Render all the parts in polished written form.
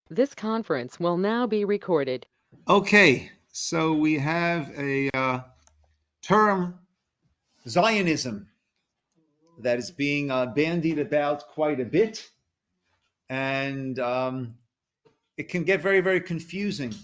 This conference will now be recorded. Okay, so we have a term, Zionism, that is being bandied about quite a bit, and it can get very, very confusing,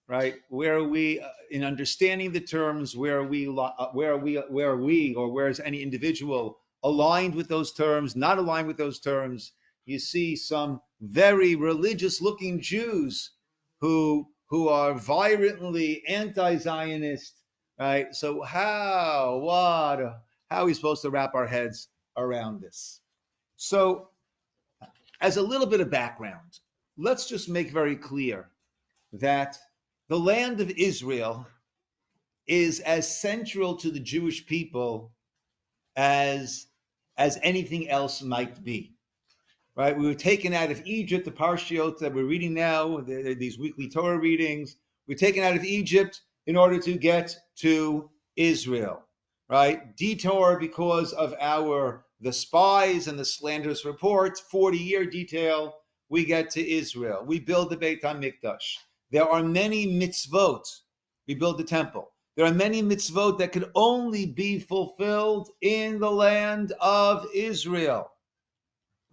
right? Where are we in understanding the terms? Where are we? Where are we? Where are we? Or where is any individual aligned with those terms? Not aligned with those terms? You see some very religious-looking Jews who are violently anti-Zionist, right? So how are we supposed to wrap our heads around this? So, as a little bit of background, let's just make very clear that the land of Israel is as central to the Jewish people as anything else might be. Right? We were taken out of Egypt, the parshiot that we're reading now, these weekly Torah readings. We're taken out of Egypt in order to get to Israel. Right? Detour because of the spies and the slanderous reports, 40-year detail, we get to Israel. We build the Beit HaMikdash. There are many mitzvot. We build the temple. There are many mitzvot that could only be fulfilled in the land of Israel.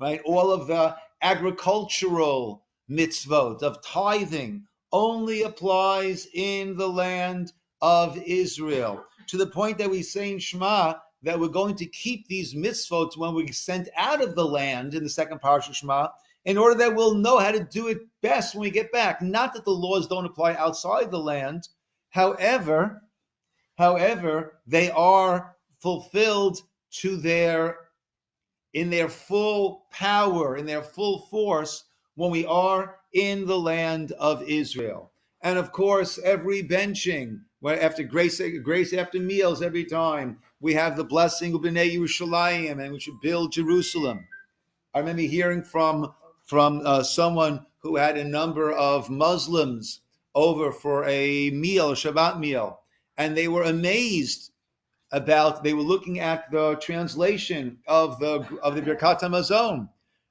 Right? All of the agricultural mitzvot of tithing only applies in the land of Israel, to the point that we say in Shema that we're going to keep these mitzvot when we're sent out of the land in the second parsha Shema, in order that we'll know how to do it best when we get back. Not that the laws don't apply outside the land. However, they are fulfilled to in their full power, in their full force, when we are in the land of Israel. And of course, every benching, where after grace after meals, every time we have the blessing of B'nai Yerushalayim, and we should build Jerusalem. I remember hearing from someone who had a number of Muslims over for a meal, a Shabbat meal, and they were amazed they were looking at the translation of the Birkat Hamazon,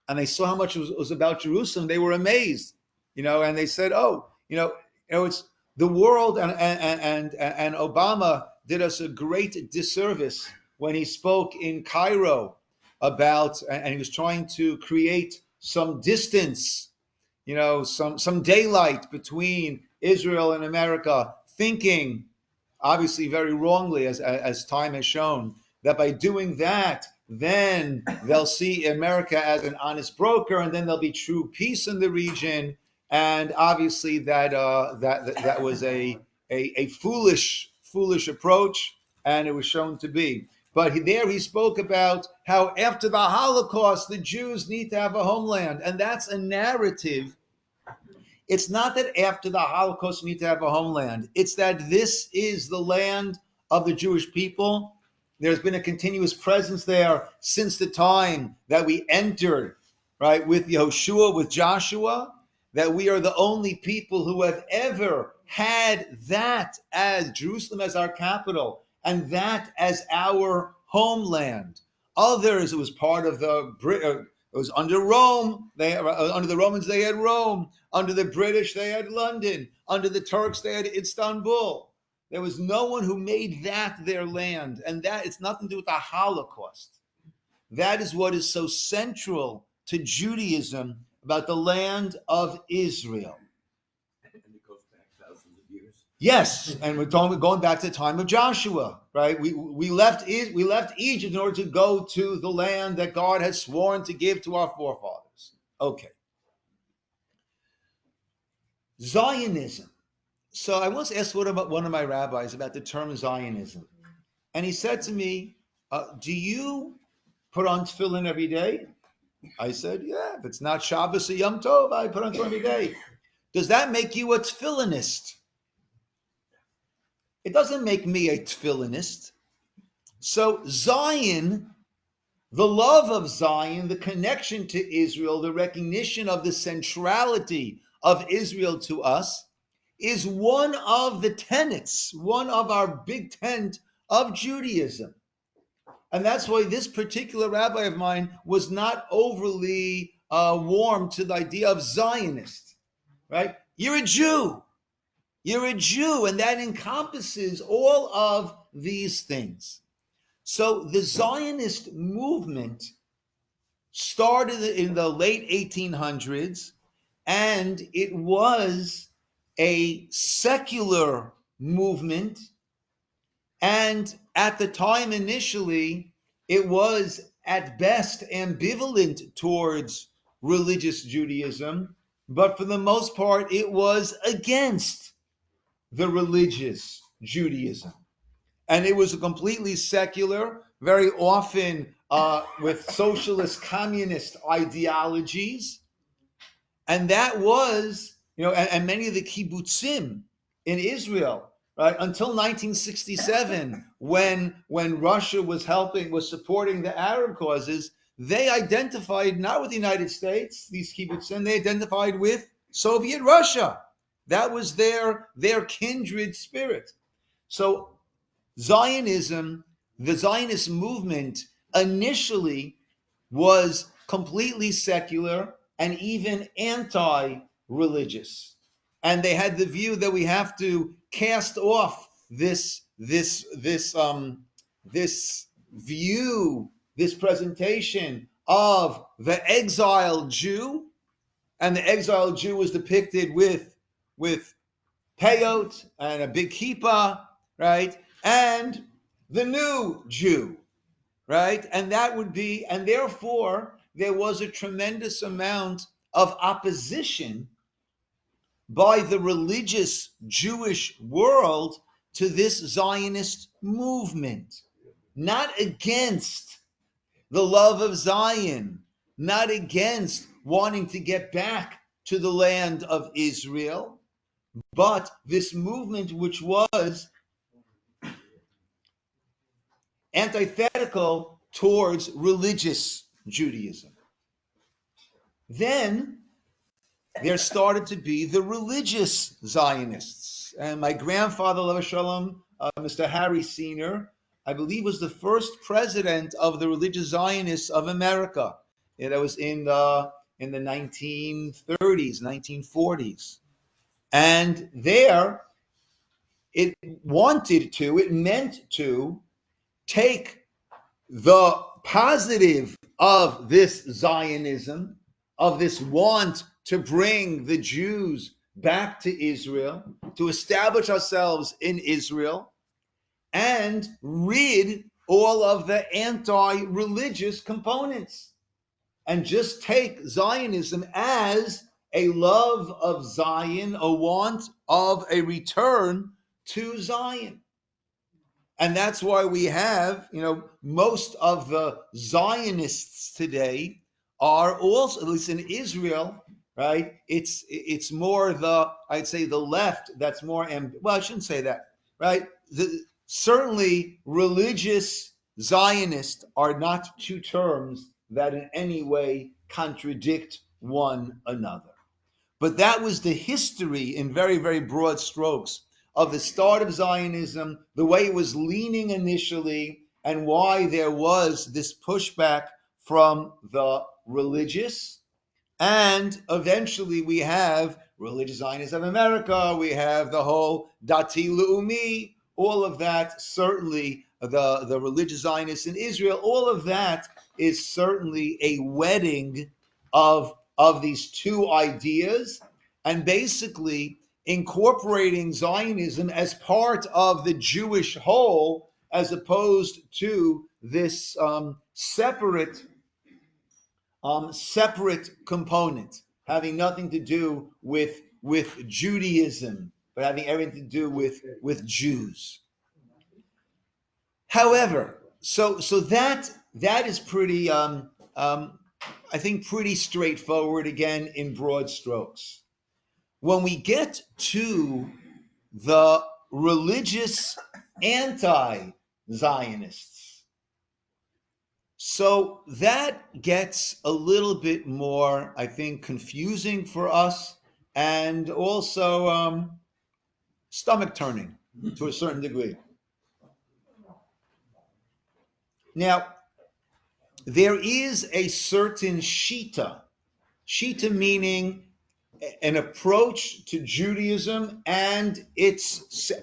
and they saw how much it was about Jerusalem. They were amazed, and they said, "Oh, it's the world." And Obama did us a great disservice when he spoke in Cairo and he was trying to create some distance, some daylight between Israel and America, thinking, obviously very wrongly, as time has shown, that by doing that, then they'll see America as an honest broker, and then there'll be true peace in the region. And obviously, that was a foolish approach, and it was shown to be. But there he spoke about how after the Holocaust, the Jews need to have a homeland, and that's a narrative. It's not that after the Holocaust we need to have a homeland. It's that this is the land of the Jewish people. There's been a continuous presence there since the time that we entered, right, with Yehoshua, with Joshua, that we are the only people who have ever had that as Jerusalem as our capital and that as our homeland. Others, it was part of it was under Rome. Under the Romans, they had Rome. Under the British, they had London. Under the Turks, they had Istanbul. There was no one who made that their land. And that it's nothing to do with the Holocaust. That is what is so central to Judaism about the land of Israel. And it goes back thousands of years. Yes, and we're going back to the time of Joshua, right? We left Egypt in order to go to the land that God had sworn to give to our forefathers. Okay. Zionism. So I once asked one of my rabbis about the term Zionism, and he said to me, "Do you put on tefillin every day?" I said, "Yeah. If it's not Shabbos or Yom Tov, I put on tefillin every day." Does that make you a tefillinist? It doesn't make me a tefillinist. So Zion, the love of Zion, the connection to Israel, the recognition of the centrality of Israel to us, is one of the tenets, one of our big tent of Judaism. And that's why this particular rabbi of mine was not overly warm to the idea of Zionist. right? You're a Jew. You're a Jew, and that encompasses all of these things. So the Zionist movement started in the late 1800s, and it was a secular movement. And at the time, initially, it was at best ambivalent towards religious Judaism, but for the most part, it was against the religious Judaism. And it was a completely secular, very often with socialist communist ideologies. And that was, and many of the kibbutzim in Israel, right, until 1967, when Russia was supporting the Arab causes, they identified not with the United States, these kibbutzim, they identified with Soviet Russia. That was their kindred spirit. So Zionism, the Zionist movement, initially was completely secular and even anti-religious. And they had the view that we have to cast off this view, this presentation of the exiled Jew, and the exiled Jew was depicted with peyot and a big kippah, right? And the new Jew, right? And that would be, and therefore there was a tremendous amount of opposition by the religious Jewish world to this Zionist movement. Not against the love of Zion, not against wanting to get back to the land of Israel, but this movement which was antithetical towards religious Judaism. Then there started to be the religious Zionists. And my grandfather, Lev Shalom, Mr. Harry Ciner, I believe was the first president of the religious Zionists of America. That was in the 1930s, 1940s. And there, it meant to take the positive of this Zionism, of this want to bring the Jews back to Israel, to establish ourselves in Israel, and rid all of the anti-religious components, and just take Zionism as a love of Zion, a want of a return to Zion. And that's why we have, most of the Zionists today are also, at least in Israel, right? It's more I'd say the left that's more, well, I shouldn't say that, right? Certainly religious Zionists are not two terms that in any way contradict one another. But that was the history in very, very broad strokes of the start of Zionism, the way it was leaning initially, and why there was this pushback from the religious. And eventually we have religious Zionists of America, we have the whole Dati Leumi, all of that, certainly the religious Zionists in Israel, all of that is certainly a wedding of these two ideas, and basically incorporating Zionism as part of the Jewish whole, as opposed to this separate component having nothing to do with Judaism, but having everything to do with Jews. However, so that is pretty I think pretty straightforward, again, in broad strokes. When we get to the religious anti-Zionists, so that gets a little bit more, I think, confusing for us, and also stomach turning to a certain degree. Now, there is a certain shita meaning an approach to Judaism and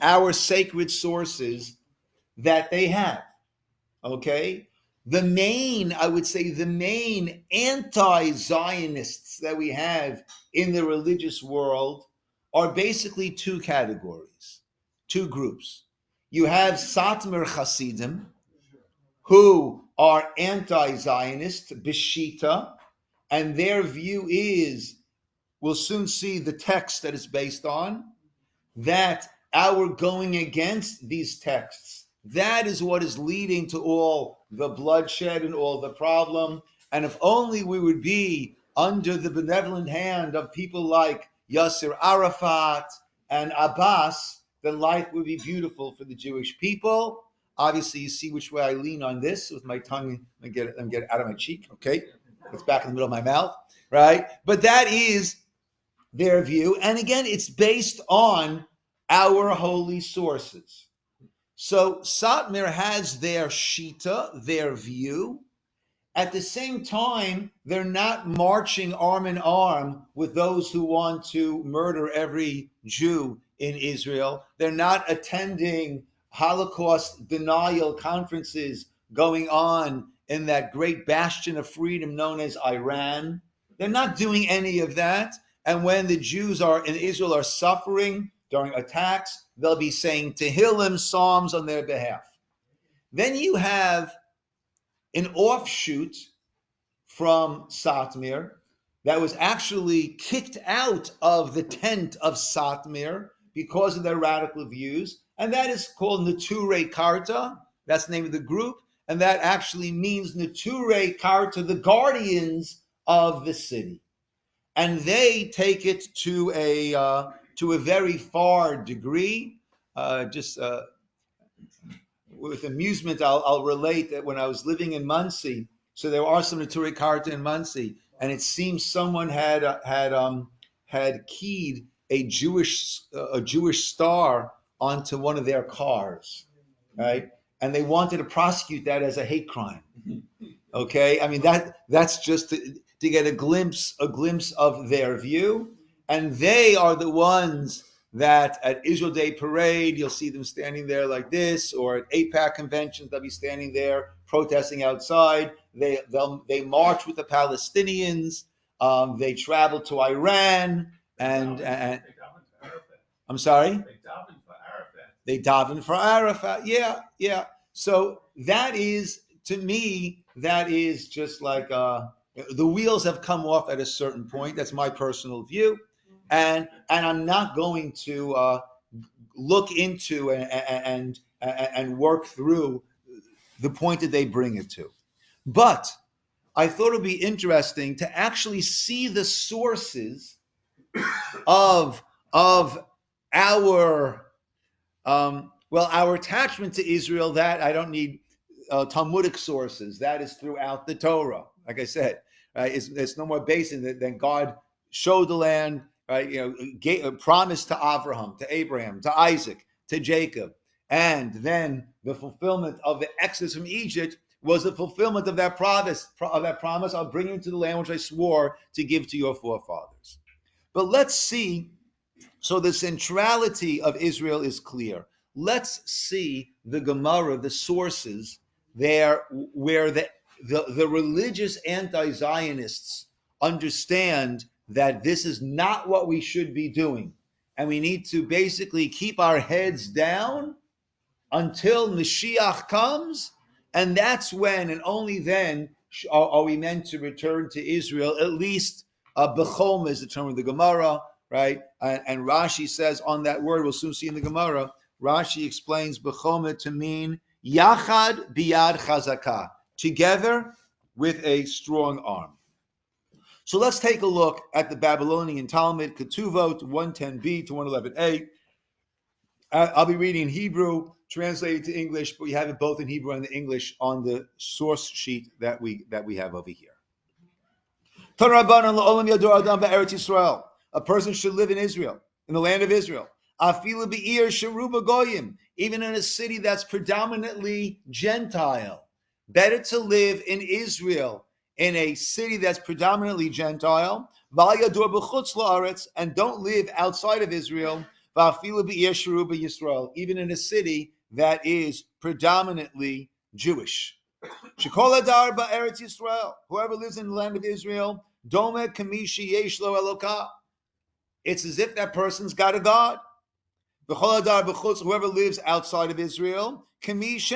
our sacred sources that they have. Okay? I would say the main anti-Zionists that we have in the religious world are basically two categories, two groups. You have Satmar Hasidim, who are anti-Zionist, Bishita, and their view is, we'll soon see the text that it's based on, that our going against these texts, that is what is leading to all the bloodshed and all the problem. And if only we would be under the benevolent hand of people like Yasser Arafat and Abbas, then life would be beautiful for the Jewish people. Obviously, you see which way I lean on this with my tongue. Let me get it out of my cheek. Okay, it's back in the middle of my mouth, right? But that is their view. And again, it's based on our holy sources. So Satmar has their shita, their view. At the same time, they're not marching arm in arm with those who want to murder every Jew in Israel. They're not attending Holocaust denial conferences going on in that great bastion of freedom known as Iran. They're not doing any of that. And when the Jews are in Israel are suffering during attacks, they'll be saying Tehillim, Psalms on their behalf. Then you have an offshoot from Satmar that was actually kicked out of the tent of Satmar because of their radical views, and that is called Neturei Karta. That's the name of the group, and that actually means Neturei Karta, the guardians of the city. And they take it to a very far degree. With amusement, I'll relate that when I was living in Muncie, so there are some Neturei Karta in Muncie, and it seems someone had keyed a Jewish star onto one of their cars, right? And they wanted to prosecute that as a hate crime. Okay, I mean that's just to get a glimpse of their view, and they are the ones that at Israel Day Parade, you'll see them standing there like this, or at AIPAC conventions, they'll be standing there protesting outside. They march with the Palestinians. They travel to Iran, and I'm sorry? They daven for Arafat. Yeah. So that is, to me, that is just like the wheels have come off at a certain point. That's my personal view. And I'm not going to look into and work through the point that they bring it to. But I thought it would be interesting to actually see the sources of our our attachment to Israel. That I don't need Talmudic sources. That is throughout the Torah. Like I said, right? It's no more basic than God showed the land. Right, gave a promise to Abraham, to Abraham, to Isaac, to Jacob, and then the fulfillment of the exodus from Egypt was the fulfillment of that promise. I'll bring you into the land which I swore to give to your forefathers. But let's see. So the centrality of Israel is clear. Let's see the Gemara, the sources there, where the religious anti-Zionists understand that this is not what we should be doing. And we need to basically keep our heads down until Mashiach comes. And that's when, and only then, are we meant to return to Israel. At least Bechom is the term of the Gemara, right? And Rashi says on that word, we'll soon see in the Gemara, Rashi explains Bechoma to mean Yachad Biyad Chazakah, together with a strong arm. So let's take a look at the Babylonian Talmud, Ketuvot 110b to 111a. I'll be reading Hebrew, translated to English, but we have it both in Hebrew and in English on the source sheet that we have over here. A person should live in Israel, in the land of Israel. Even in a city that's predominantly Gentile. Better to live in Israel, in a city that's predominantly Gentile, and don't live outside of Israel, even in a city that is predominantly Jewish. Whoever lives in the land of Israel, it's as if that person's got a God. Whoever lives outside of Israel, it's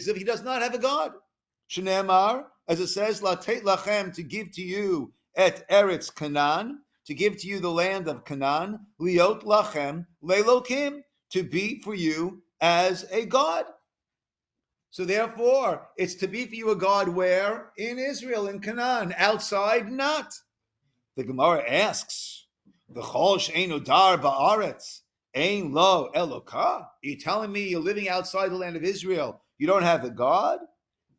as if he does not have a God. Shneimar, as it says, Latet lachem, to give to you et eretz Canaan, to give to you the land of Canaan, liot lachem lelokim, to be for you as a God. So therefore, it's to be for you a God where? In Israel, in Canaan. Outside, not. The Gemara asks, V'chol she'einu dar ba'aretz, ein lo Eloka? Are you telling me you're living outside the land of Israel, you don't have a God?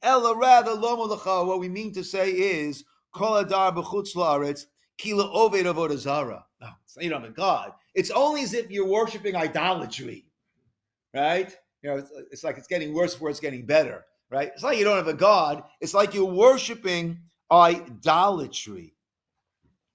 Ela rather lo molacha, what we mean to say is, kol adar b'chutz la'aretz, kila oved avodah zara. No, you don't have a God. It's only as if you're worshiping idolatry, right? You know, it's like it's getting worse before it's getting better, right? It's like you don't have a God. It's like you're worshiping idolatry.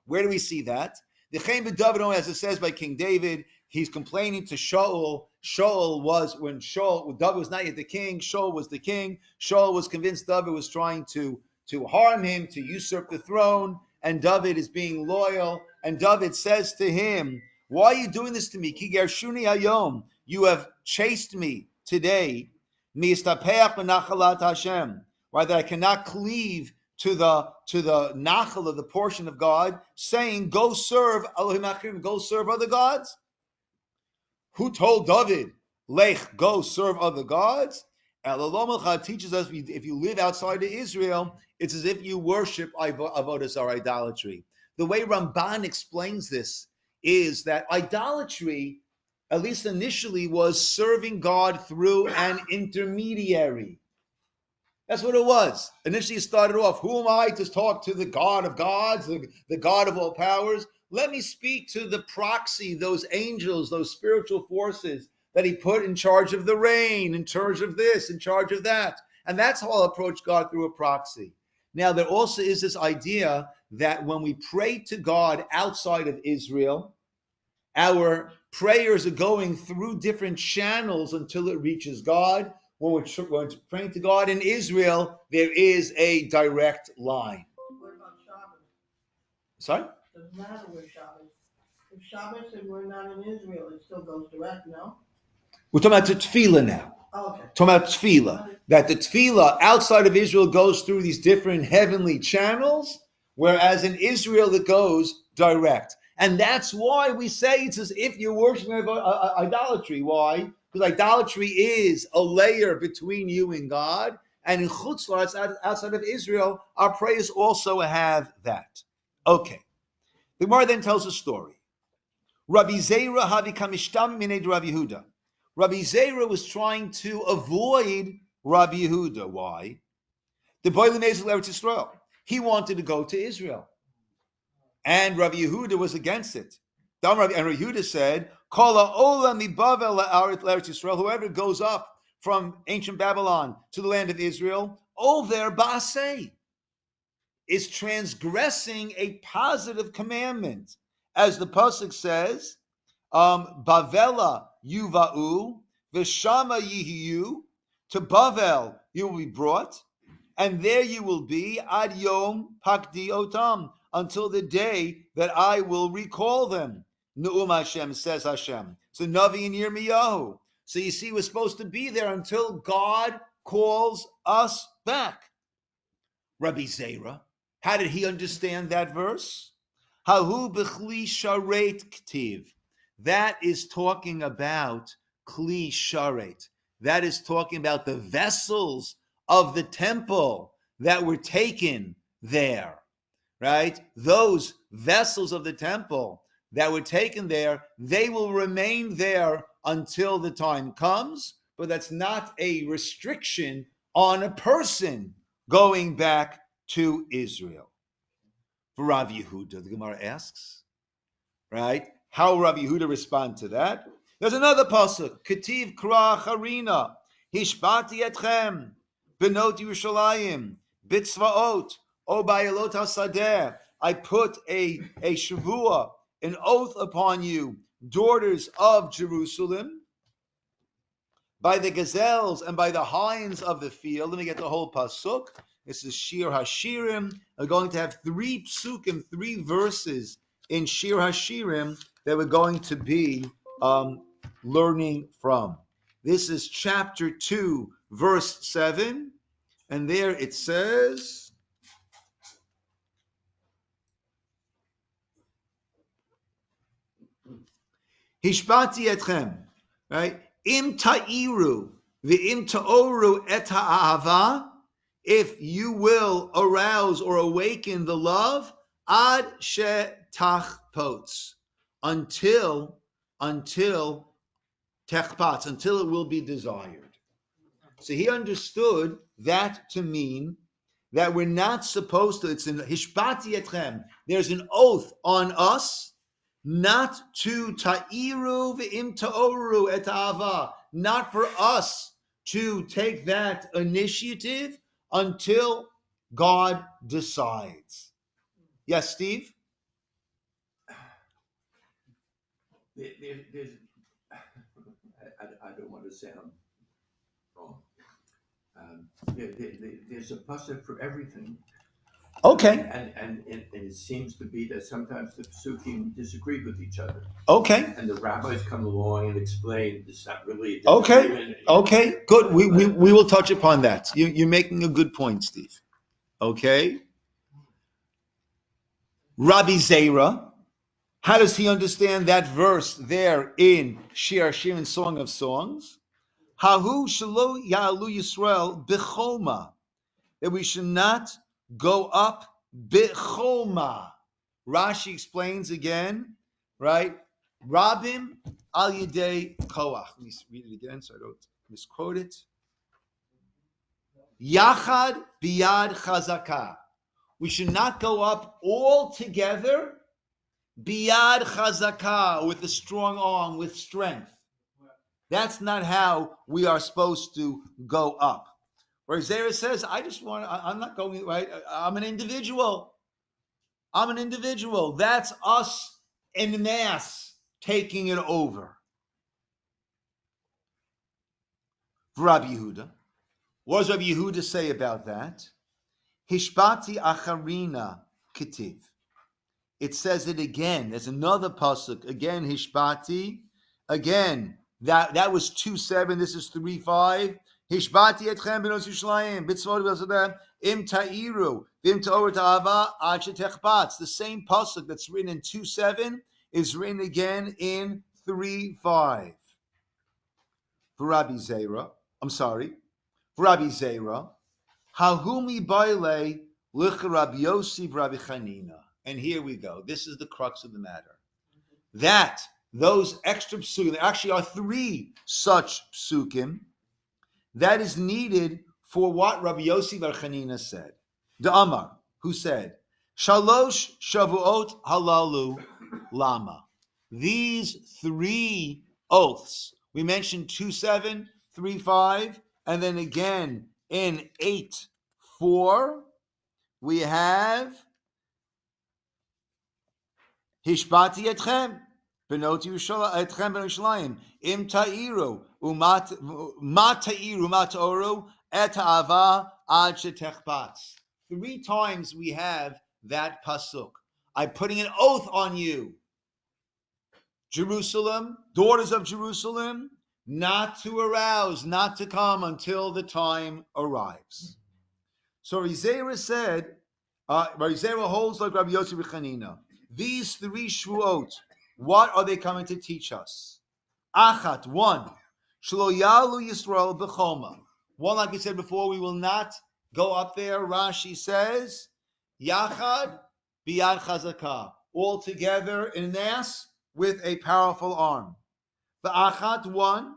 Where do we see that? The Chaim B'David, as it says by King David, he's complaining to Shaul. Shaul was, when David was not yet the king, Shaul was the king. Shaul was convinced David was trying to harm him, to usurp the throne, and David is being loyal. And David says to him, why are you doing this to me? Ki gershuni hayom, you have chased me today. Mistapeach b'nachalat Hashem, why that I cannot cleave to the nachal of the portion of God, saying, go serve Elohim Achim, go serve other gods. Who told David, lech, go serve other gods? Elalomachad teaches us, if you live outside of Israel, it's as if you worship avodah zarah, idolatry. The way Ramban explains this is that idolatry, at least initially, was serving God through an intermediary. That's what it was. Initially, it started off, who am I to talk to the God of gods, the God of all powers? Let me speak to the proxy, those angels, those spiritual forces that he put in charge of the rain, in charge of this, in charge of that. And that's how I'll approach God, through a proxy. Now, there also is this idea that when we pray to God outside of Israel, our prayers are going through different channels until it reaches God. When we're praying to God in Israel, there is a direct line. What about Shabbos? Sorry? Doesn't matter where Shabbos. If Shabbos and we're not in Israel, it still goes direct, no? We're talking about the tefillah now. Oh, okay. Talking about tefillah. That the tefillah outside of Israel goes through these different heavenly channels, whereas in Israel it goes direct. And that's why we say it's as if you're worshiping idolatry. Why? Because idolatry is a layer between you and God. And in Chutz La'aretz, outside of Israel, our prayers also have that. Okay. The Gemara then tells a story. Rabbi Zera havi kamishtam mined Rabbi Yehuda. Rabbi Zera was trying to avoid Rabbi Yehuda. Why? The boy Eretz Yisrael. He wanted to go to Israel. And Rabbi Yehuda was against it. And Rabbi Yehuda said, whoever goes up from ancient Babylon to the land of Israel, over Ba'aseh, is transgressing a positive commandment. As the pasuk says, Bavela yuva'u, v'shama yihiyu, to Bavel you will be brought, and there you will be ad yom pakdi otam, until the day that I will recall them. Nu'um Hashem, says Hashem. So Navi and Yirmiyahu. So you see, we're supposed to be there until God calls us back. Rabbi Zera, how did he understand that verse? Hahu b'chli sharet ktiv. That is talking about kli sharet. That is talking about the vessels of the temple that were taken there. Right? Those vessels of the temple that were taken there, they will remain there until the time comes, but that's not a restriction on a person going back to Israel. For Rav Yehuda, the Gemara asks, right? How will Rav Yehuda respond to that? There's another pasuk, Ketiv Kra Charina, Hishbati Etchem, Benot Yerushalayim, bitzvaot, o bayalot hasadeh. I put a shavua, an oath upon you, daughters of Jerusalem, by the gazelles and by the hinds of the field. Let me get the whole pasuk. This is Shir Hashirim. We're going to have 3 psukim, 3 verses in Shir Hashirim that we're going to be learning from. This is chapter 2, verse 7, and there it says, Hishbati etchem, right? Im ta'iru, v'im ta'oru et ha'ahava, if you will arouse or awaken the love, ad she tachpots, until techpats, until it will be desired. So he understood that to mean that we're not supposed to, it's in Hishbati etchem, there's an oath on us not to ta'iru v'im ta'oru et ha'ava, not for us to take that initiative until God decides. Yes, Steve? There's, I don't want to sound wrong. There's a pasuk for everything. Okay. And it seems to be that sometimes the psukim disagree with each other. Okay. And the rabbis come along and explain it's not really a Okay. disagreement. Okay. Good. We will touch upon that. You're making a good point, Steve. Okay. Rabbi Zera, how does he understand that verse there in Shir Hashirim, Song of Songs? Hahu shelo ya'alu Yisroel b'choma, that we should not go up b'choma. Rashi explains again, right? Rabim al yidei koach. Let me read it again so I don't misquote it. Yachad biyad chazakah. We should not go up all together biyad chazakah, with a strong arm, with strength. That's not how we are supposed to go up. Where Zera says, I'm not going, right? I'm an individual. That's us en masse taking it over. Rabbi Yehuda. What does Rabbi Yehuda say about that? Hishbati acharina ketiv. It says it again. There's another pasuk. Again, Hishbati. Again, that was 2:7. This is 3:5. Hishbati etchem benos Yushalayim bitzvot v'asadeh im ta'iru v'im ta'or ta'ava ad shetechbatz. The same pasuk that's written in 2:7 is written again in 3:5. For Rabbi Zera, Hahumi baile lich Rabbi Yossi Rabbi Chanina. And here we go. This is the crux of the matter. That those extra psukim, there actually are 3 such psukim, that is needed for what Rabbi Yossi Bar Chanina said. The Amar, who said, Shalosh Shavuot halalu lama. These 3 oaths, we mentioned 2:7, 3:5, and then again in 8:4, we have Hishbati etchem benot Yerushalayim im ta'iru ma ta'iru ma ta'oru et ha'ava ad shetechbatz. 3 times we have that pasuk. I'm putting an oath on you, Jerusalem, daughters of Jerusalem, not to arouse, not to come until the time arrives. So Rizera said, Rizera holds like Rabbi Yossi B'Chanina. These 3 shvuot, what are they coming to teach us? Achat, 1, shelo yalu Yisroel b'choma. 1, like we said before, we will not go up there. Rashi says, Yachad biyad chazakah, all together in mass with a powerful arm. The Achat, 1,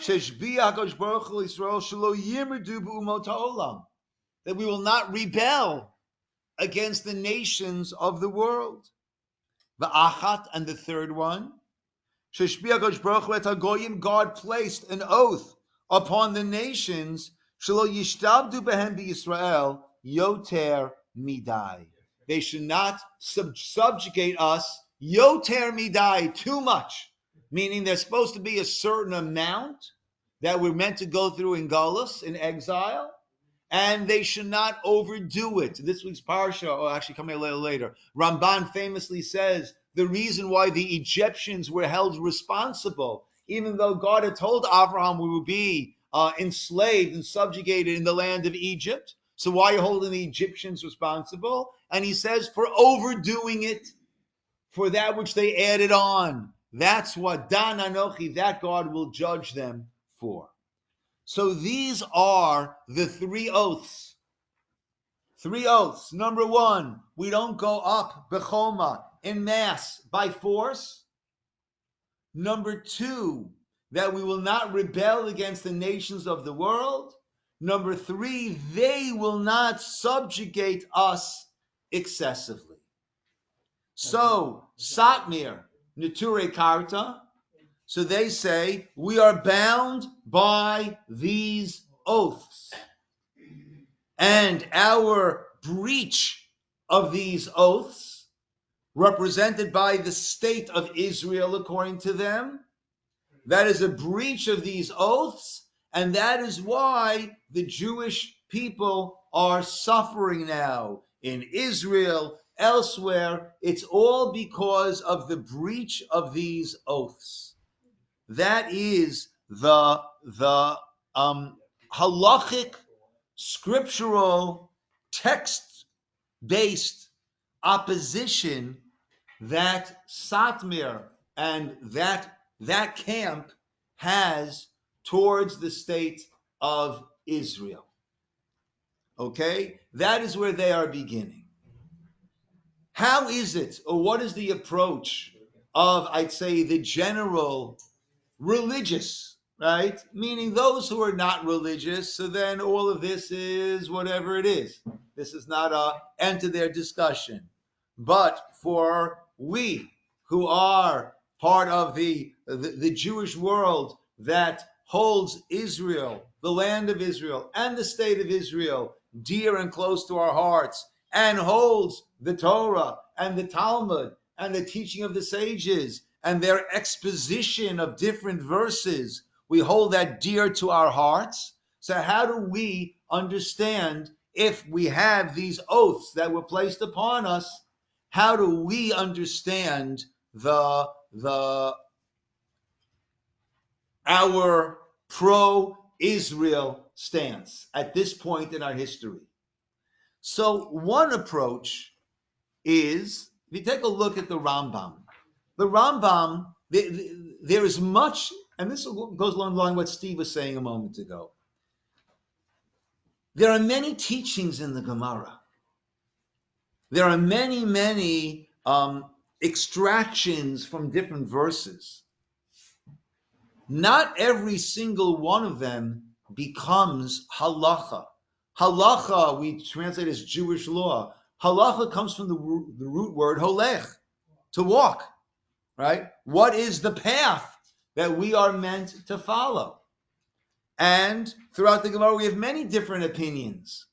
sheshbi HaKadosh Baruch Hu Yisrael shelo yimrdu b'umot ha'olam, that we will not rebel against the nations of the world. The Achat, and the 3rd one, sheshbi HaKadosh Baruch Hu et hagoyim, God placed an oath upon the nations, shelo yishtabdu behem b'Yisrael, yoter midai. They should not subjugate us yoter midai, too much. Meaning there's supposed to be a certain amount that we're meant to go through in Galus, in exile, and they should not overdo it. This week's parsha, or actually coming a little later, Ramban famously says the reason why the Egyptians were held responsible, even though God had told Abraham we would be enslaved and subjugated in the land of Egypt. So why are you holding the Egyptians responsible? And he says for overdoing it, for that which they added on. That's what Dan Anochi, that God will judge them for. So these are the 3 oaths. 3 oaths. Number 1, we don't go up bechoma in mass by force. Number 2, that we will not rebel against the nations of the world. Number 3, they will not subjugate us excessively. So, Satmir, Nature Karta, so they say, we are bound by these oaths. And our breach of these oaths, represented by the state of Israel according to them, that is a breach of these oaths, and that is why the Jewish people are suffering now in Israel, elsewhere. It's all because of the breach of these oaths. That is the halachic, scriptural, text-based opposition that Satmir and that camp has towards the state of Israel. Okay? That is where they are beginning. How is it, or what is the approach of, I'd say, the general religious, right? Meaning those who are not religious, so then all of this is whatever it is. This is not an end to their discussion. But for we who are part of the Jewish world that holds Israel, the land of Israel, and the state of Israel dear and close to our hearts, and holds the Torah and the Talmud and the teaching of the sages and their exposition of different verses, we hold that dear to our hearts. So how do we understand, if we have these oaths that were placed upon us, how do we understand our pro-Israel stance at this point in our history? So one approach is, if you take a look at the Rambam, there is much, and this goes along the line of what Steve was saying a moment ago. There are many teachings in the Gemara. There are many extractions from different verses. Not every single one of them becomes halacha. Halacha, we translate as Jewish law. Halacha comes from the root word holech, to walk. Right? What is the path that we are meant to follow? And throughout the Gemara, we have many different opinions.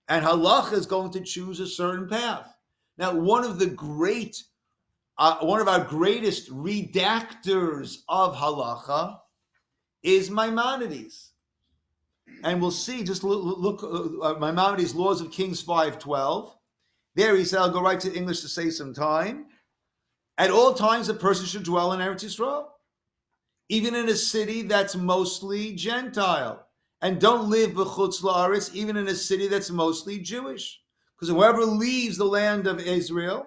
And halacha is going to choose a certain path. Now, one of our greatest redactors of halacha is Maimonides. And we'll see, just look Maimonides' Laws of Kings 5:12. There he said, I'll go right to English to save some time. At all times, a person should dwell in Eretz Yisrael, even in a city that's mostly Gentile. And don't live b'chutz la'aretz, even in a city that's mostly Jewish. Because whoever leaves the land of Israel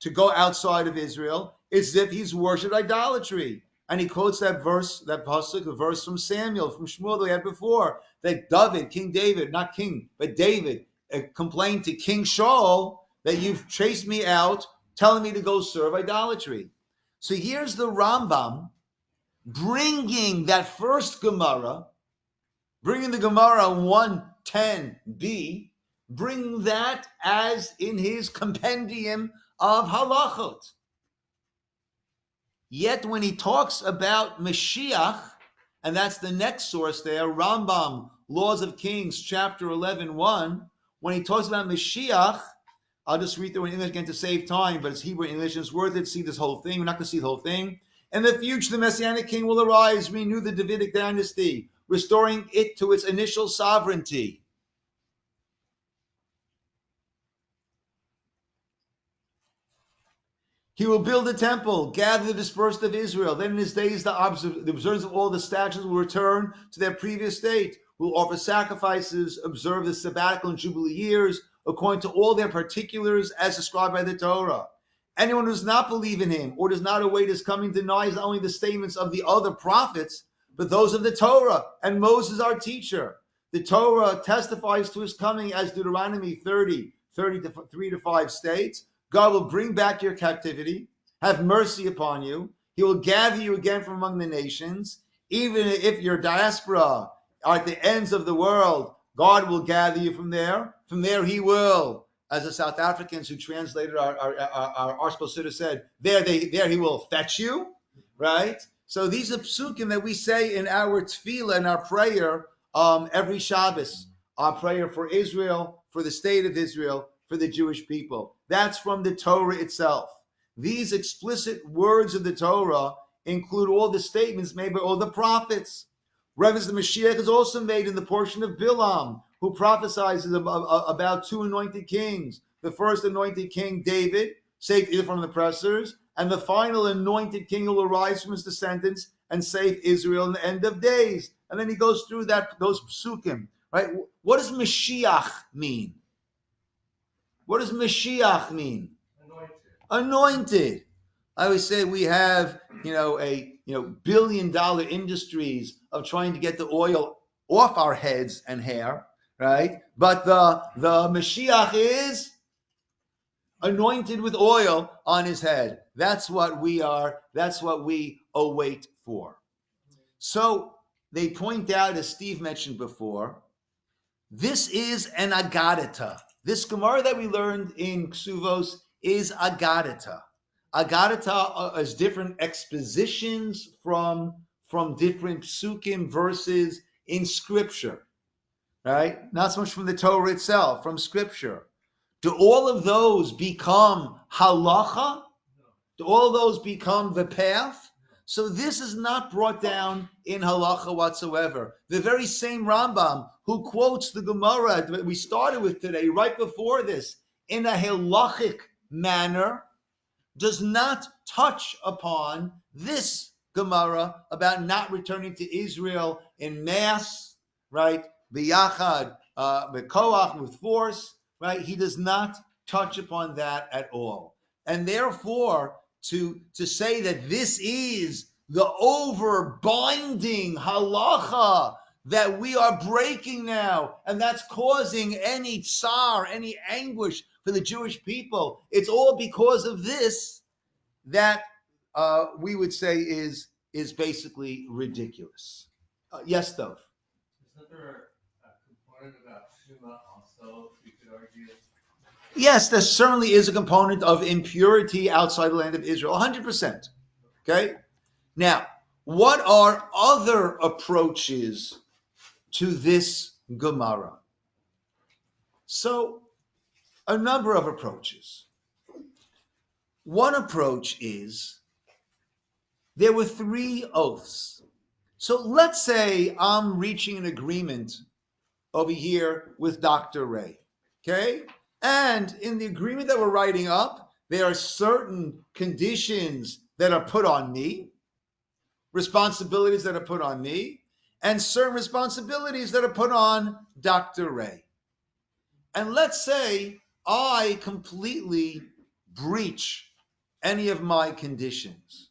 to go outside of Israel, it's as if he's worshipped idolatry. And he quotes that verse, that pasuk, a verse from Samuel, from Shmuel that we had before, that David, King David, not king, but David, complained to King Shaul that you've chased me out, telling me to go serve idolatry. So here's the Rambam bringing that first Gemara, bringing the Gemara 110b, bringing that as in his compendium of halachot. Yet when he talks about Mashiach, and that's the next source there, Rambam, Laws of Kings, chapter 11:1, when he talks about Mashiach, I'll just read through in English again to save time, but it's Hebrew English, and it's worth it to see this whole thing. We're not going to see the whole thing. In the future, the Messianic king will arise, renew the Davidic dynasty, restoring it to its initial sovereignty. He will build a temple, gather the dispersed of Israel. Then in his days, the observance of all the statutes will return to their previous state. Will offer sacrifices, observe the sabbatical and jubilee years, according to all their particulars as described by the Torah. Anyone who does not believe in him or does not await his coming denies not only the statements of the other prophets, but those of the Torah and Moses, our teacher. The Torah testifies to his coming, as Deuteronomy 30, 3 to 5 states. God will bring back your captivity, have mercy upon you. He will gather you again from among the nations. Even if your diaspora are at the ends of the world, God will gather you from there. From there he will, as the South Africans who translated our supposed to have said, there he will fetch you, right? So these are psukim that we say in our tefillah and our prayer every Shabbos. Our prayer for Israel, for the state of Israel, for the Jewish people. That's from the Torah itself. These explicit words of the Torah include all the statements made by all the prophets. Reference to the Mashiach is also made in the portion of Bilam, who prophesies about two anointed kings. The first anointed king, David, saved Israel from the oppressors, and the final anointed king will arise from his descendants and save Israel in the end of days. And then he goes through those psukim, right? What does Mashiach mean? What does Mashiach mean? Anointed. I always say we have, billion-dollar industries of trying to get the oil off our heads and hair, right? But the Mashiach is anointed with oil on his head. That's what we are. That's what we await for. So they point out, as Steve mentioned before, this is an agadata. This Gemara that we learned in Ksuvos is agadata. Agadata is different expositions from different psukim verses in Scripture, right? Not so much from the Torah itself, from Scripture. Do all of those become halacha? Do all of those become the path? So this is not brought down in halacha whatsoever. The very same Rambam who quotes the Gemara that we started with today, right before this, in a halachic manner, does not touch upon this Gemara about not returning to Israel in mass, right? B'yachad, b'koach, with force, right? He does not touch upon that at all. And therefore, to say that this is the over-binding halacha that we are breaking now, and that's causing any tsar, any anguish for the Jewish people, it's all because of this that we would say is basically ridiculous. Yes, Dov? Isn't there a component about Shema also, you could argue? Yes, there certainly is a component of impurity outside the land of Israel, 100%. Okay? Now, what are other approaches to this Gemara? So, a number of approaches. One approach is there were 3 oaths. So let's say I'm reaching an agreement over here with Dr. Ray, okay? And in the agreement that we're writing up, there are certain conditions that are put on me, responsibilities that are put on me, and certain responsibilities that are put on Dr. Ray. And let's say I completely breach any of my conditions.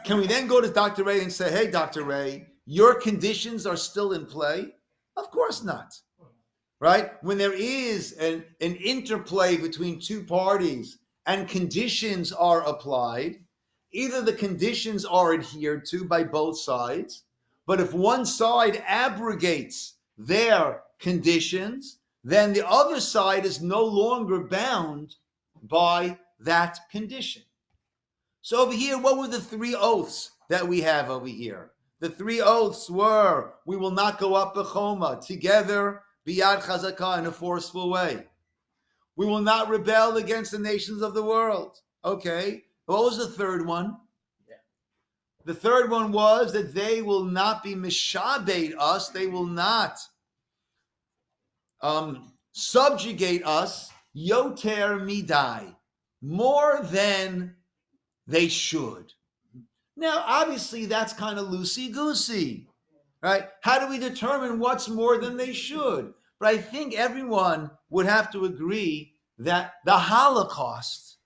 Can we then go to Dr. Ray and say, hey, Dr. Ray, your conditions are still in play? Of course not. Right? When there is an interplay between two parties and conditions are applied, either the conditions are adhered to by both sides, but if one side abrogates their conditions, then the other side is no longer bound by that condition. So over here, what were the 3 oaths that we have over here? The 3 oaths were, we will not go up Bechoma. Together, biyad chazakah, in a forceful way. We will not rebel against the nations of the world. Okay, what was the third one? The third one was that they will not be mishabed us. They will not subjugate us, yoter midai, more than they should. Now, obviously, that's kind of loosey-goosey, right? How do we determine what's more than they should? But I think everyone would have to agree that the Holocaust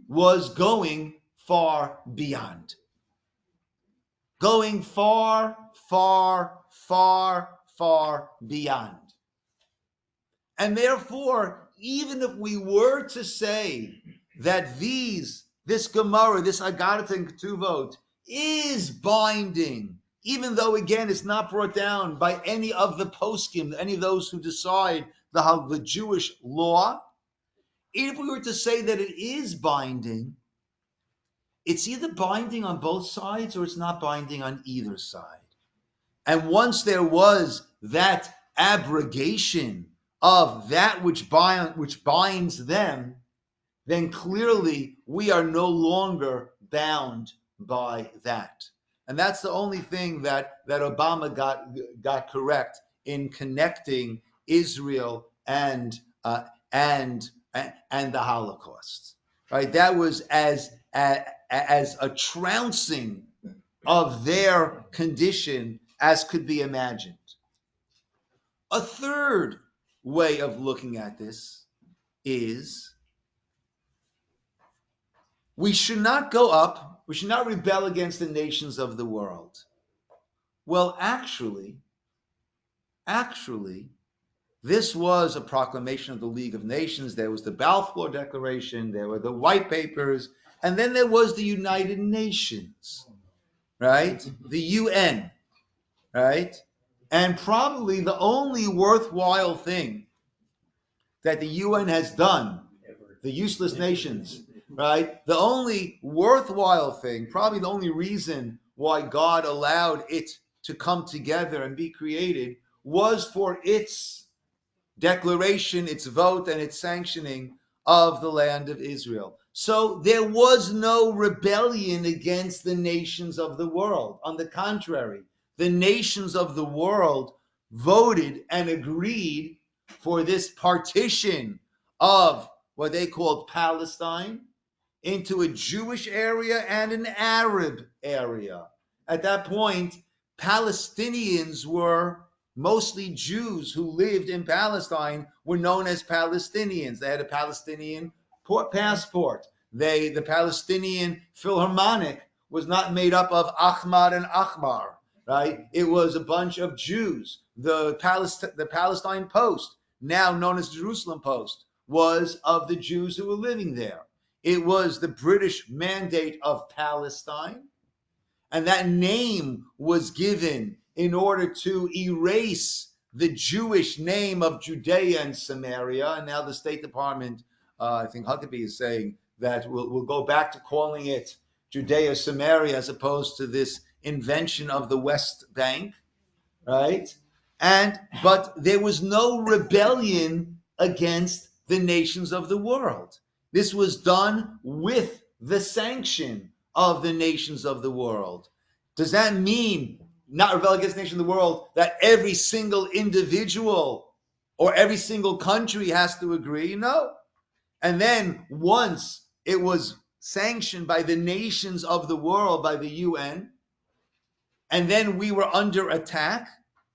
was going far beyond. Going far, far, far, far beyond. And therefore, even if we were to say that this Gemara, this Agadat and Ketuvot, is binding, even though, again, it's not brought down by any of the poskim, any of those who decide the Jewish law, even if we were to say that it is binding, it's either binding on both sides or it's not binding on either side. And once there was that abrogation of that which binds them, then clearly we are no longer bound by that. And that's the only thing that Obama got correct in connecting Israel and the Holocaust. Right? That was as a trouncing of their condition as could be imagined. A third way of looking at this is we should not go up, we should not rebel against the nations of the world. Well, actually, this was a proclamation of the League of Nations. There was the Balfour Declaration, there were the White Papers, and then there was the United Nations, right? The UN, right? And probably the only worthwhile thing that the UN has done, the useless nations, right? The only worthwhile thing, probably the only reason why God allowed it to come together and be created was for its declaration, its vote, and its sanctioning of the land of Israel. So there was no rebellion against the nations of the world. On the contrary, the nations of the world voted and agreed for this partition of what they called Palestine into a Jewish area and an Arab area. At that point, Palestinians were mostly Jews who lived in Palestine, were known as Palestinians. They had a Palestinian passport. The Palestinian Philharmonic was not made up of Ahmad and Ahmar, right? It was a bunch of Jews. The Palestine Post, now known as Jerusalem Post, was of the Jews who were living there. It was the British Mandate of Palestine, and that name was given in order to erase the Jewish name of Judea and Samaria. And now the State Department, I think Huckabee is saying that we'll go back to calling it Judea, Samaria, as opposed to this invention of the West Bank, right? But there was no rebellion against the nations of the world. This was done with the sanction of the nations of the world. Does that mean not rebel against the nation of the world that every single individual or every single country has to agree? No. And then once it was sanctioned by the nations of the world, by the UN, and then we were under attack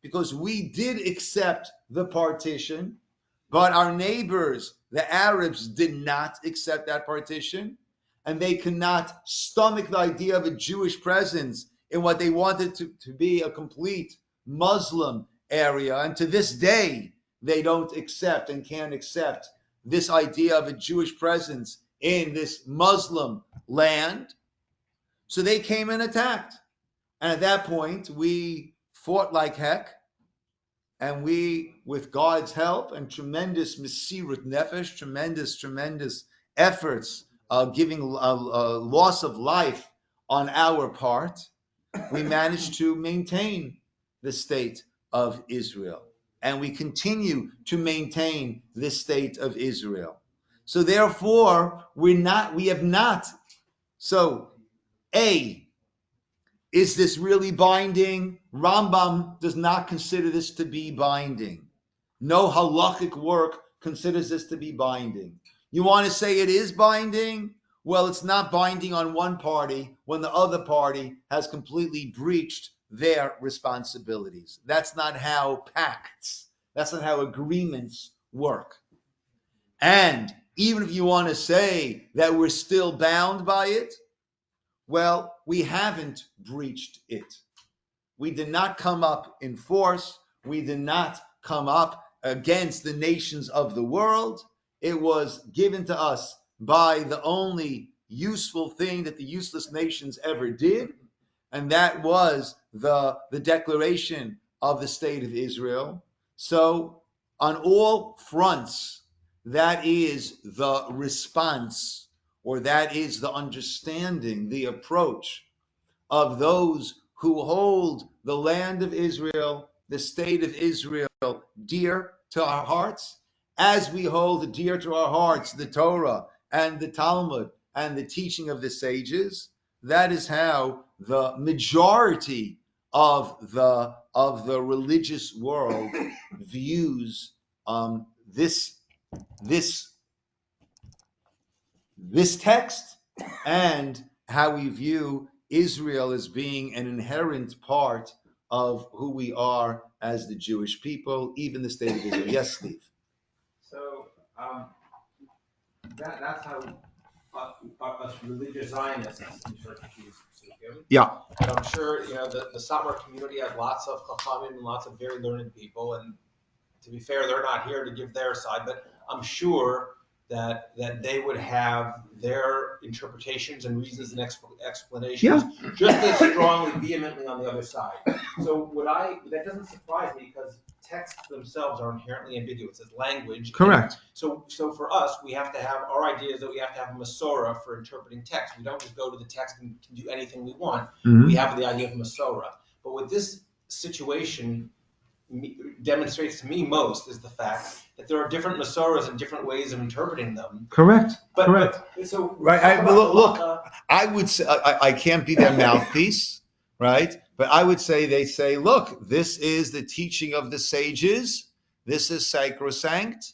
because we did accept the partition, but our neighbors, the Arabs, did not accept that partition, and they could not stomach the idea of a Jewish presence in what they wanted to be a complete Muslim area. And to this day, they don't accept and can't accept this idea of a Jewish presence in this Muslim land. So they came and attacked. And at that point, we fought like heck. And we, with God's help and tremendous mesirut nefesh, tremendous efforts, giving a loss of life on our part, we managed to maintain the state of Israel. And we continue to maintain this state of Israel. So therefore, we have not. So, A, is this really binding? Rambam does not consider this to be binding. No halachic work considers this to be binding. You want to say it is binding? Well, it's not binding on one party when the other party has completely breached their responsibilities. That's not how pacts, that's not how agreements work. And even if you want to say that we're still bound by it, well, we haven't breached it. We did not come up in force. We did not come up against the nations of the world. It was given to us by the only useful thing that the useless nations ever did, and that was the declaration of the state of Israel. So on all fronts, that is the response, or that is the understanding, the approach of those who hold the land of Israel, the state of Israel, dear to our hearts, as we hold dear to our hearts the Torah and the Talmud and the teaching of the sages. That is how the majority of the religious world views this text, and how we view Israel as being an inherent part of who we are as the Jewish people, even the state of Israel. Yes, Steve. So that's how us religious Zionists interpret these psukim. Yeah. But I'm sure the Satmar community has lots of chachamim and lots of very learned people, and to be fair, they're not here to give their side, but I'm sure that they would have their interpretations and reasons and explanations just as strongly, vehemently on the other side. So that doesn't surprise me, because texts themselves are inherently ambiguous as language. Correct. So for us, we have to have our ideas that we have to have a Masorah for interpreting text. We don't just go to the text and can do anything we want. Mm-hmm. We have the idea of Masorah. But with this situation, demonstrates to me most is the fact that there are different Masorahs and different ways of interpreting them. Correct. So right. Look, I would say I can't be their mouthpiece, right? But I would say they say, look, this is the teaching of the sages. This is sacrosanct,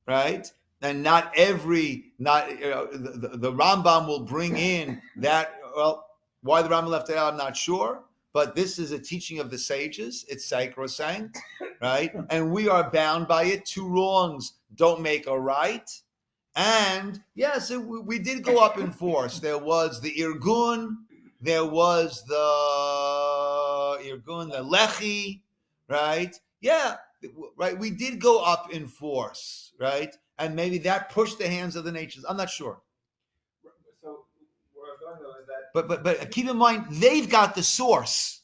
right? And not the Rambam will bring in that. Well, why the Rambam left it out, I'm not sure. But this is a teaching of the sages. It's sacrosanct, right? And we are bound by it. Two wrongs don't make a right. And yes, we did go up in force. There was the Irgun, there was the Lechi, right? Yeah, right. We did go up in force, right? And maybe that pushed the hands of the nations. I'm not sure. So where I was going though is that. But keep in mind, they've got the source.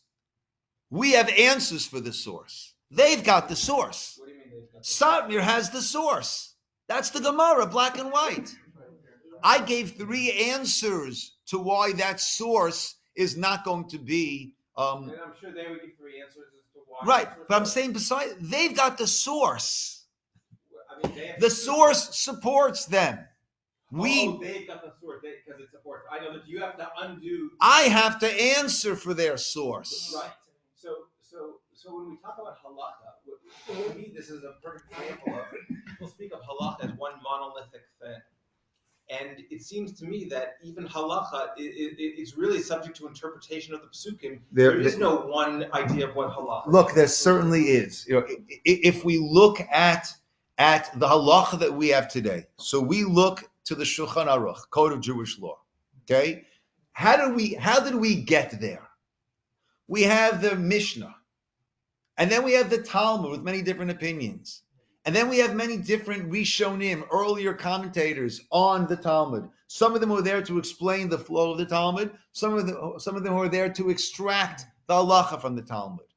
We have answers for the source. They've got the source. What do you mean they've got the source? Ciner has the source. That's the Gemara, black and white. I gave 3 answers to why that source is not going to be. And I'm sure they would give 3 answers as to why. Right, but I'm saying besides, they've got the source. I mean, the source supports them. They've got the source because it supports. I know that you have to undo. I have to answer for their source. Right. So when we talk about halacha, to me this is a perfect example of people speak of halacha as one monolithic thing, and it seems to me that even halacha is really subject to interpretation of the psukim. There is no one idea of what halacha. Look, there certainly is. If we look at the halacha that we have today, so we look to the Shulchan Aruch, Code of Jewish Law. Okay, how did we get there? We have the Mishnah, and then we have the Talmud with many different opinions, and then we have many different Rishonim, earlier commentators on the Talmud. Some of them were there to explain the flow of the Talmud. Some of them were there to extract the halacha from the Talmud.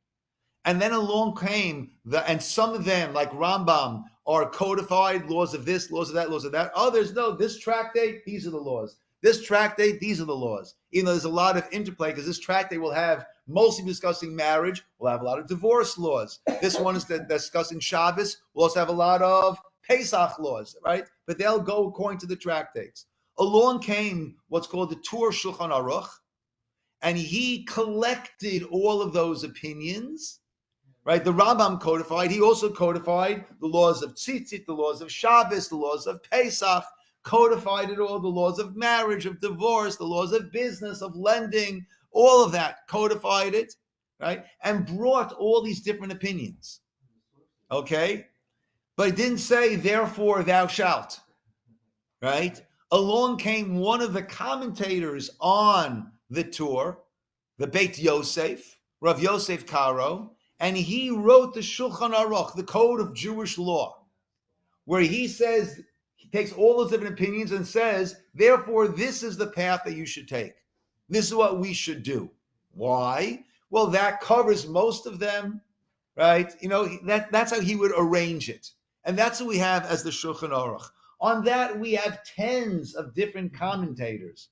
And then along came and some of them, like Rambam, are codified laws of this, laws of that, laws of that. Others, no, this tractate, these are the laws. This tractate, these are the laws. Even though there's a lot of interplay, because this tractate will have mostly discussing marriage, we'll have a lot of divorce laws. This one is discussing Shabbos. We'll also have a lot of Pesach laws, right? But they'll go according to the tractates. Along came what's called the Tur Shulchan Aruch, and he collected all of those opinions, right? The Rambam codified. He also codified the laws of Tzitzit, the laws of Shabbos, the laws of Pesach, codified it all, the laws of marriage, of divorce, the laws of business, of lending, all of that, codified it, right? And brought all these different opinions, okay? But it didn't say, therefore thou shalt, right? Along came one of the commentators on the Torah, the Beit Yosef, Rav Yosef Karo, and he wrote the Shulchan Aruch, the code of Jewish law, where he says, he takes all those different opinions and says, therefore, this is the path that you should take. This is what we should do. Why? Well, that covers most of them, right? You know, that's how he would arrange it. And that's what we have as the Shulchan Aruch. On that, we have tens of different commentators.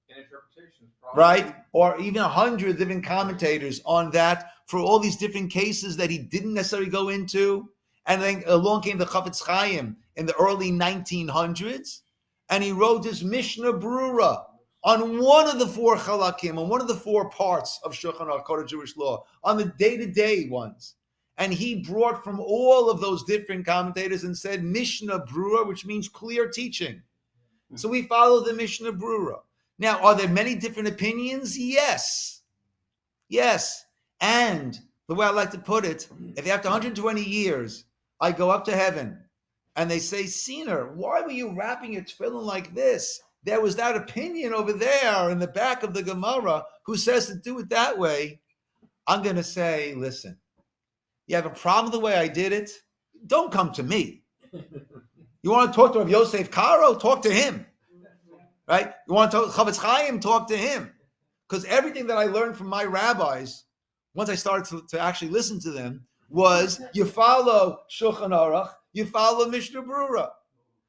And interpretations, probably. Right? Or even hundreds of different commentators on that for all these different cases that he didn't necessarily go into. And then along came the Chafetz Chaim in the early 1900s, and he wrote his Mishnah Brura on one of the four chalakim, on one of the four parts of Shulchan Aruch, Code of Jewish Law, on the day-to-day ones. And he brought from all of those different commentators and said Mishnah Brura, which means clear teaching. So we follow the Mishnah Brura. Now, are there many different opinions? Yes. Yes. And the way I like to put it, if after 120 years, I go up to heaven and they say, Ciner, why were you wrapping your tefillin like this? There was that opinion over there in the back of the Gemara who says to do it that way. I'm going to say, listen, you have a problem with the way I did it? Don't come to me. You want to talk to Rav Yosef Karo? Talk to him. Right? You want to talk to Chafetz Chaim? Talk to him. Because everything that I learned from my rabbis, once I started to actually listen to them, was you follow Shulchan Aruch, you follow Mishnah Brura.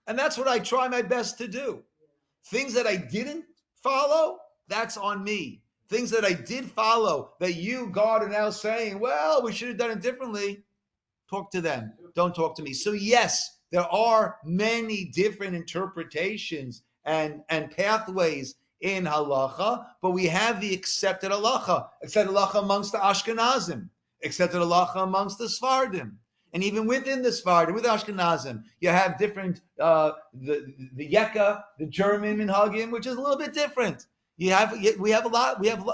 And that's what I try my best to do. Things that I didn't follow, that's on me. Things that I did follow, that you, God, are now saying, well, we should have done it differently, talk to them. Don't talk to me. So yes, there are many different interpretations and pathways in halacha, but we have the accepted halacha amongst the Ashkenazim, accepted halacha amongst the Sfardim. And even within the Sfardim, with Ashkenazim, you have different, the Yeka, the German minhagim, which is a little bit different. We have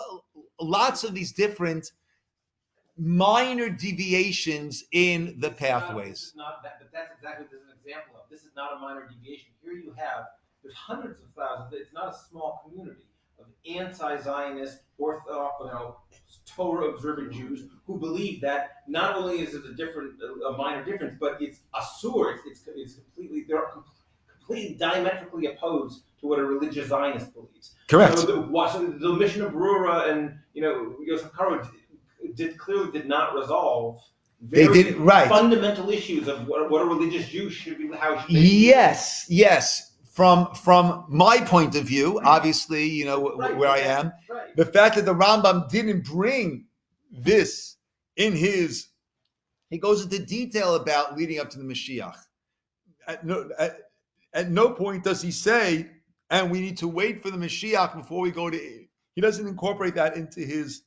lots of these different minor deviations in the pathways. Not that, but that's exactly what this is an example of. This is not a minor deviation. Here you have, there's hundreds of thousands. It's not a small community of anti-Zionist, Torah observant Jews who believe that not only is it a minor difference, but it's asur. It's completely, they're completely diametrically opposed to what a religious Zionist believes. Correct. So the Mishnah Brura and Yosef Karo clearly did not resolve very fundamental issues of what a religious Jew should be, how should be. Yes. From my point of view, obviously, where I am, the fact that the Rambam didn't bring this in he goes into detail about leading up to the Mashiach. At no point does he say, and we need to wait for the Mashiach before we go to, he doesn't incorporate that into his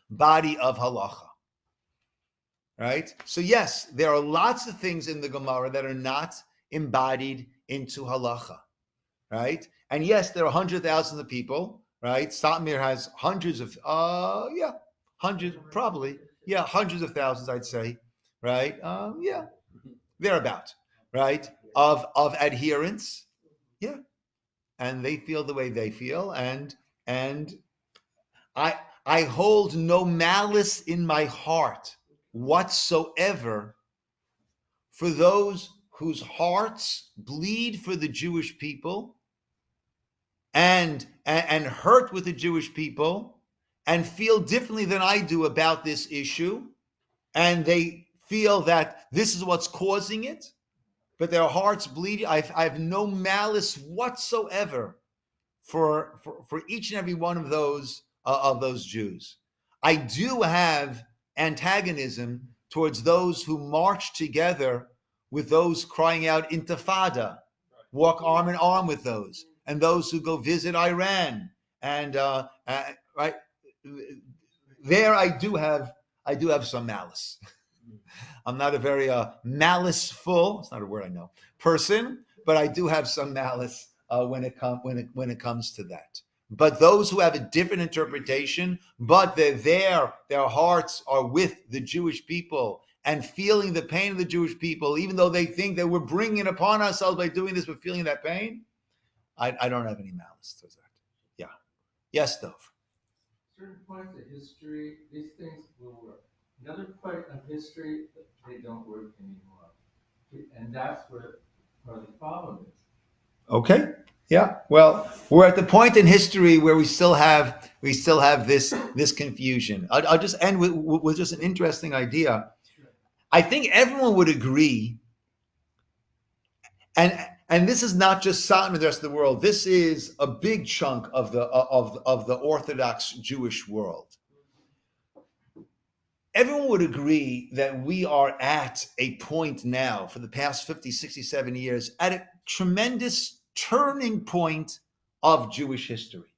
body of halacha. Right? So yes, there are lots of things in the Gemara that are not embodied into halacha, right? And yes, there are hundreds of thousands of people, right? Ciner has hundreds of, hundreds of thousands, I'd say, right? Thereabout, right? Of adherents, and they feel the way they feel, and I hold no malice in my heart whatsoever for those whose hearts bleed for the Jewish people and hurt with the Jewish people and feel differently than I do about this issue, and they feel that this is what's causing it, but their hearts bleed. I have no malice whatsoever for each and every one of those Jews. I do have antagonism towards those who march together with those crying out intifada, walk arm in arm with those, and those who go visit Iran. And right there, I do have some malice. I'm not a very maliceful, it's not a word I know, person, but I do have some malice when it comes to that. But those who have a different interpretation, but their hearts are with the Jewish people and feeling the pain of the Jewish people, even though they think that we're bringing it upon ourselves by doing this, we're feeling that pain. I don't have any malice towards that. Yeah. Yes, Dov. Certain points of history, these things will work. Another point of history, they don't work anymore. And that's where the problem is. Okay. Yeah. Well, we're at the point in history where we still have this confusion. I'll just end with just an interesting idea. I think everyone would agree, and this is not just Ciner and the rest of the world. This is a big chunk of the Orthodox Jewish world. Everyone would agree that we are at a point now for the past 50, 60, 70 years at a tremendous turning point of Jewish history,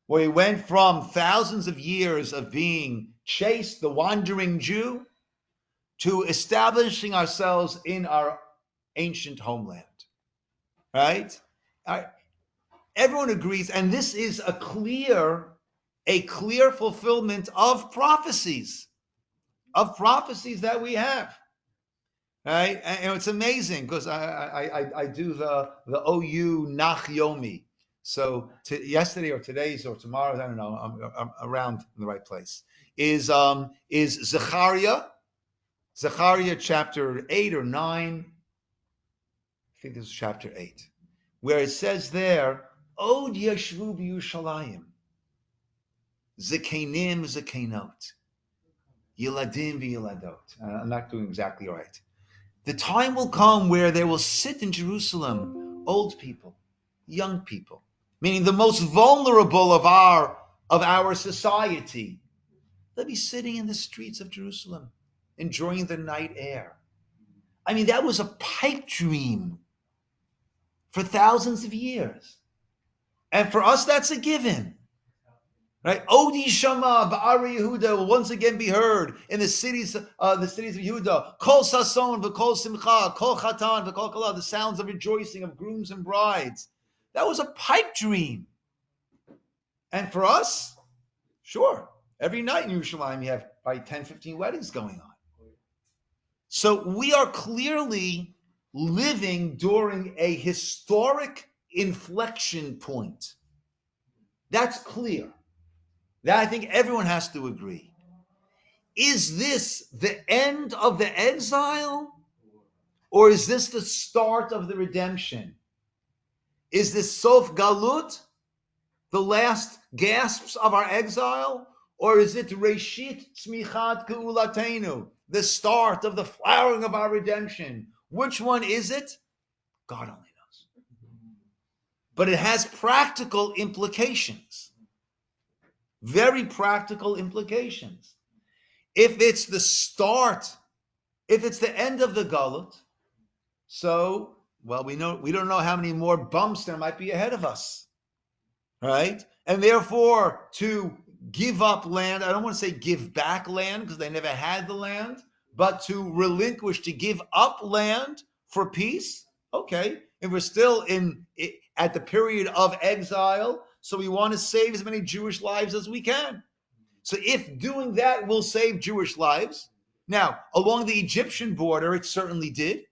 where we went from thousands of years of being chased, the wandering Jew, to establishing ourselves in our ancient homeland, right? Everyone agrees, and this is a clear fulfillment of prophecies that we have. Right, and it's amazing because I do the OU Nach Yomi. So yesterday or today's or tomorrow's, I don't know. I'm around in the right place. Is Zechariah chapter 8 or 9? I think this is chapter 8, where it says there, Od Yashvu b'Yushalayim, Zekenim Zekenot, Yiladim v'Yiladot. I'm not doing exactly right. The time will come where there will sit in Jerusalem old people, young people, meaning the most vulnerable of our society. They'll be sitting in the streets of Jerusalem, enjoying the night air. I mean, that was a pipe dream for thousands of years. And for us, that's a given. Right? Odi Shama Ba'ari Yehuda will once again be heard in the cities of Yehuda. Kol Sason v'Kol Simcha, Kol Chatan v'Kol Kala, the sounds of rejoicing of grooms and brides. That was a pipe dream. And for us, sure, every night in Yerushalayim you have probably 10, 15 weddings going on. So we are clearly living during a historic inflection point. That's clear. That I think everyone has to agree. Is this the end of the exile? Or is this the start of the redemption? Is this Sof Galut, the last gasps of our exile? Or is it Reshit Tzmichat Geulatenu, the start of the flowering of our redemption? Which one is it? God only knows. But it has practical implications. Very practical implications. If it's the start, if it's the end of the Galut, so, well, we don't know how many more bumps there might be ahead of us, right? And therefore, to give up land, I don't want to say give back land because they never had the land, but to relinquish, to give up land for peace, okay. If we're still at the period of exile, so we want to save as many Jewish lives as we can. So if doing that will save Jewish lives, now, along the Egyptian border, it certainly did.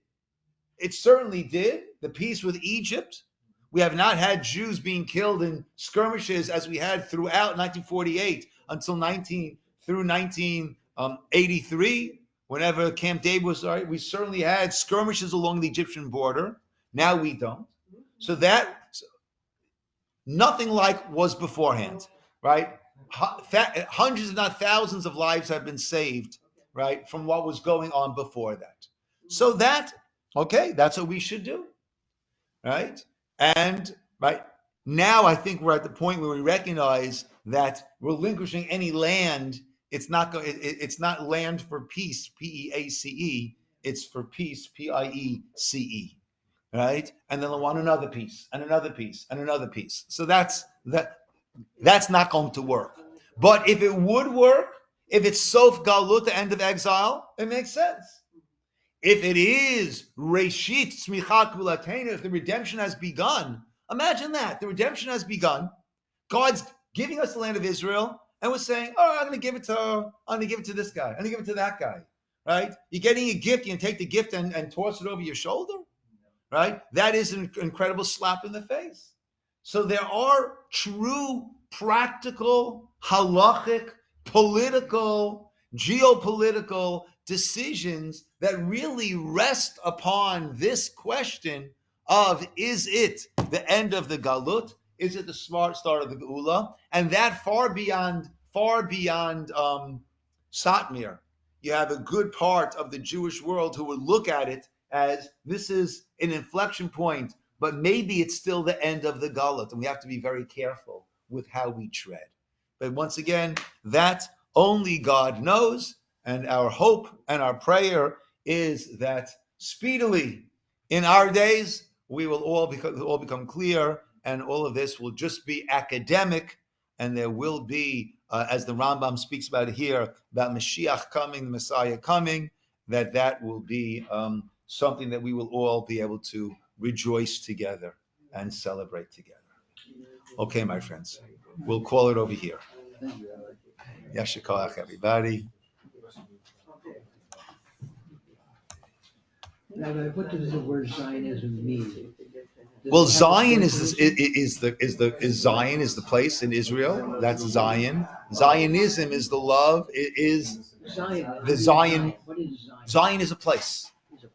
It certainly did. The peace with Egypt. We have not had Jews being killed in skirmishes as we had throughout 1948 until 1983. Whenever Camp David was, we certainly had skirmishes along the Egyptian border. Now we don't. So nothing like was beforehand, right? Hundreds, if not thousands, of lives have been saved, right, from what was going on before that. So that's what we should do, right? And right, Now I think we're at the point where we recognize that relinquishing any land, it's not land for peace, Peace. It's for peace, Piece. Right? And then they'll want another piece and another piece and another piece. So that's not going to work. But if it would work, if it's Sof Galut, the end of exile, it makes sense. If it is Reshit Tzmichat Gvulatenu, if the redemption has begun, imagine that. The redemption has begun. God's giving us the land of Israel, and we're saying, oh, I'm going to give it to this guy. I'm going to give it to that guy. Right? You're getting a gift, you can take the gift and toss it over your shoulder. Right? That is an incredible slap in the face. So there are true, practical, halachic, political, geopolitical decisions that really rest upon this question of, is it the end of the galut? Is it the start of the geula? And that far beyond Satmar, you have a good part of the Jewish world who would look at it as this is an inflection point, but maybe it's still the end of the galut, and we have to be very careful with how we tread. But once again, that only God knows, and our hope and our prayer is that speedily in our days we will all become clear, and all of this will just be academic, and there will be, as the Rambam speaks about here, about Mashiach coming, the Messiah coming, that will be something that we will all be able to rejoice together and celebrate together. Okay, my friends, we'll call it over here. Yasher koach, everybody. Rabbi, what does the word Zionism mean? Well, Zion is Zion is the place in Israel. That's Zion. Zionism is the love. It is Zion. the Zion. What is Zion? Zion is a place.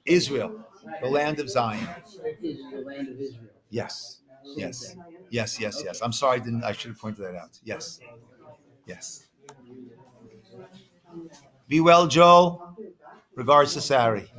Israel, the land of Zion. Is the land of Israel. Yes. Yes. I'm sorry, I should have pointed that out. Yes. Be well, Joel. Regards to Sari.